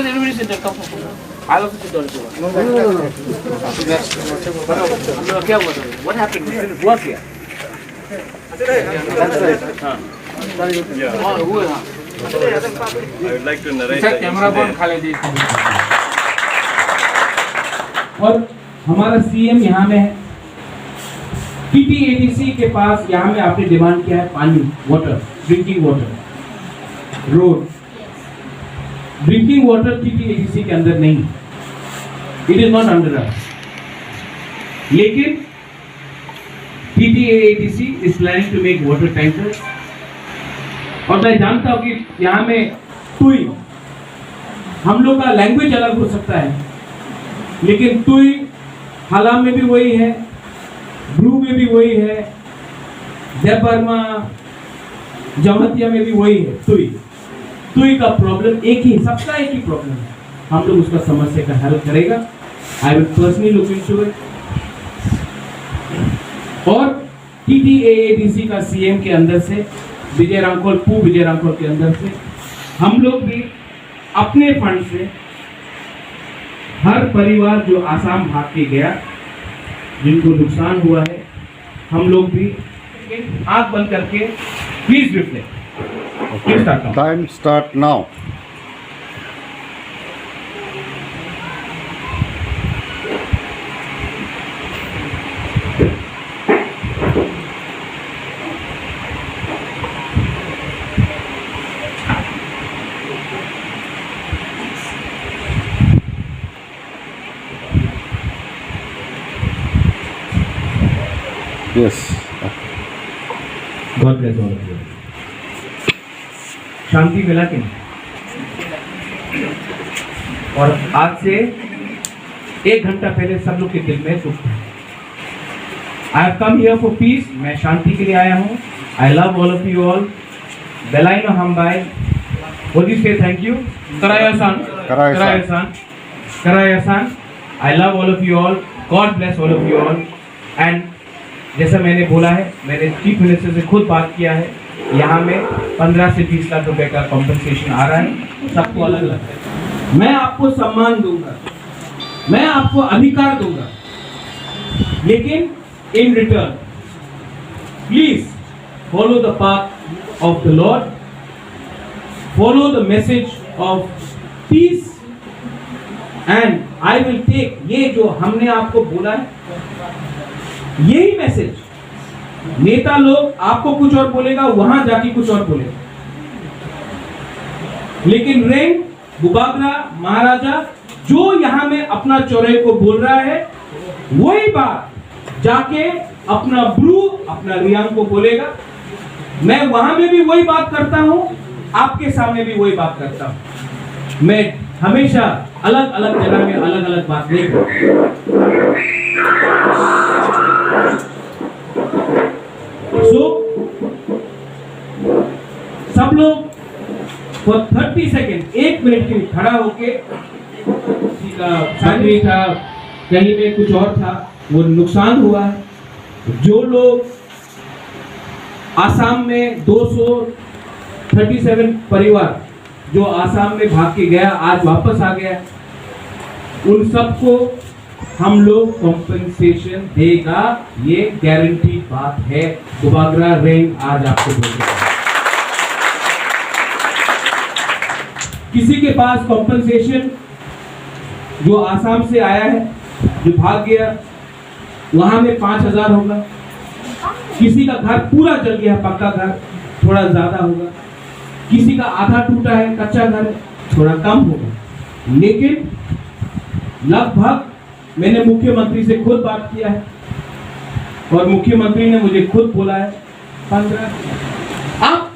sit, everybody sit there, come. I'll also sit down if you want. No, क्या हुआ था? What happened? We didn't work here. हाँ. हाँ, हुआ हाँ. I would like to narrate the incident. और हमारा सीएम यहाँ में है। टीटीएडीसी के पास यहाँ में आपने डिमांड किया है पानी, water, drinking water, road. Drinking water TTADC के अंदर नहीं, it is not under us. लेकिन TTADC is planning to make water tankers. और मैं जानता हूं कि यहाँ में टुई, हम लोग का लैंग्वेज अलग हो सकता है, लेकिन टुई हला में भी वही है, ब्रू में भी वही है, जयबर्मा जमहतिया में भी वही है। टुई का प्रॉब्लम एक ही, सबका एक ही प्रॉब्लम है। हम लोग उसका समस्या का हल करेगा। I will personally look into it. और टीटीएडीसी का सीएम के अंदर से विजय रामखोल के अंदर से हम लोग भी अपने फंड से हर परिवार जो आसाम भाग के गया, जिनको नुकसान हुआ है, हम लोग भी आंख बंद करके please reflect. Time start now. Yes. God bless all of you. शांति मिला कि नहीं? और आज से 1 घंटा पहले सब लोग के दिल में सुख था। I have come here for peace. मैं शांति के लिए आया हूँ। I love all of you all. बेलाइनो हम बाय बोली से थैंक यू। करायासान। I love all of you all. God bless all of you all. And जैसा मैंने बोला है, मैंने चीफ मिनिस्टर से खुद बात किया है, यहाँ में 15 से 20 लाख रुपए का कॉम्पनसेशन आ रहा है, सबको अलग अलग है। मैं आपको सम्मान दूंगा, मैं आपको अधिकार दूंगा, लेकिन in return please follow the path of the lord, follow the message of peace, and I will take ये जो हमने आपको बोला है, यही मैसेज नेता लोग आपको कुछ और बोलेगा, वहां जाके कुछ और बोलेगा, लेकिन रेंग बुबागरा महाराजा जो यहां में अपना चौरे को बोल रहा है, वही बात जाके अपना ब्रू, अपना रियांग को बोलेगा। मैं वहां में भी वही बात करता हूं, आपके सामने भी वही बात करता हूं। मैं हमेशा अलग अलग जगह में अलग अलग बात नहीं करता। सब लोग फॉर 30 सेकेंड, 1 मिनट के लिए खड़ा होके, किसी का फैमिली था, कहीं में कुछ और था, वो नुकसान हुआ है। जो लोग आसाम में 237 परिवार जो आसाम में भाग के गया, आज वापस आ गया, उन सबको हम लोग कॉम्पेंसेशन देगा, ये गारंटी बात है। बुबागरा रेंग आज आपको बोल रहा है। किसी के पास कॉम्पेंसेशन जो आसाम से आया है, जो भाग गया, वहां में 5000 होगा। किसी का घर पूरा जल गया, पक्का घर, थोड़ा ज्यादा होगा। किसी का आधा टूटा है, कच्चा घर है, थोड़ा कम होगा। लेकिन लगभग मैंने मुख्यमंत्री से खुद बात किया है और मुख्यमंत्री ने मुझे खुद बोला है 15। आप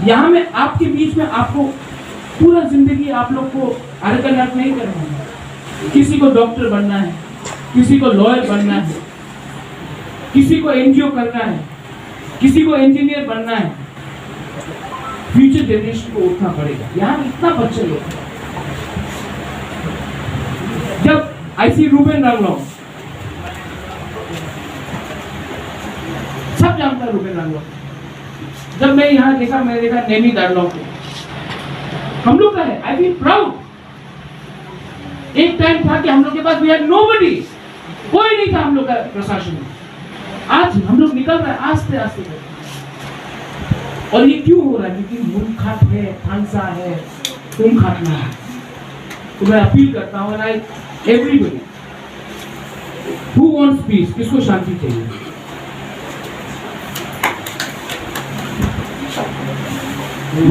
यहाँ में आपके बीच में आपको पूरा जिंदगी आप लोग को अरकनाट नहीं करना है। किसी को डॉक्टर बनना है, किसी को लॉयर बनना है, किसी को एनजीओ करना है, किसी को इंजीनियर बनना है। फ्यूचर जनरेशन को उठना पड़ेगा। यहाँ इतना बच्चे लोग, जब आई सी रूबेन रंगलॉन्ग, सब जानता है रूबेन रंगलॉन्ग। जब मैं यहाँ देखा, मैंने देखा नैनी दारलॉन्ग को, हम लोग का है। आई फील प्राउड एक टाइम था कि हम लोग के पास वी हैड नोबडी, कोई नहीं था हम लोग का प्रशासन में। आज हम लोग निकल रहे हैं आस्ते आस्ते। और ये क्यों हो रहा है? क्योंकि मूर्खत है, फांसा है, तुम खातना है। तो मैं अपील करता हूँ एवरीबडी हु वांट्स पीस, किसको शांति चाहिए?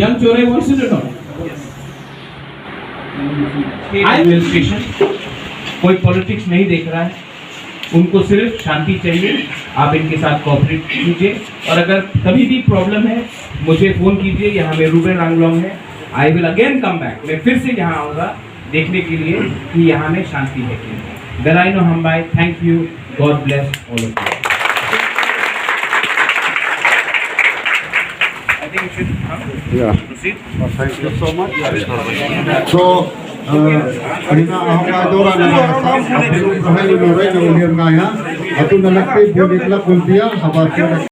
यंग चोरे वांट्स इट और एडमिनिस्ट्रेशन कोई पॉलिटिक्स नहीं देख रहा है, उनको सिर्फ शांति चाहिए। आप इनके साथ कोऑपरेट कीजिए और अगर कभी भी प्रॉब्लम है मुझे फोन कीजिए। यहाँ में रूबेन रांगलोंग है। I will again come back. मैं फिर से यहाँ आऊँगा देखने के लिए कि यहाँ में शांति है कि नहीं। दलाइनो हमबाई, thank you, God bless all of you. I think you should Yeah. proceed. Thank you so much. So, kanina ako nga dora na sa rahay ni Noray na ulihan nga ya. Ato na lakti, bulit lang kuntiya, sabat ko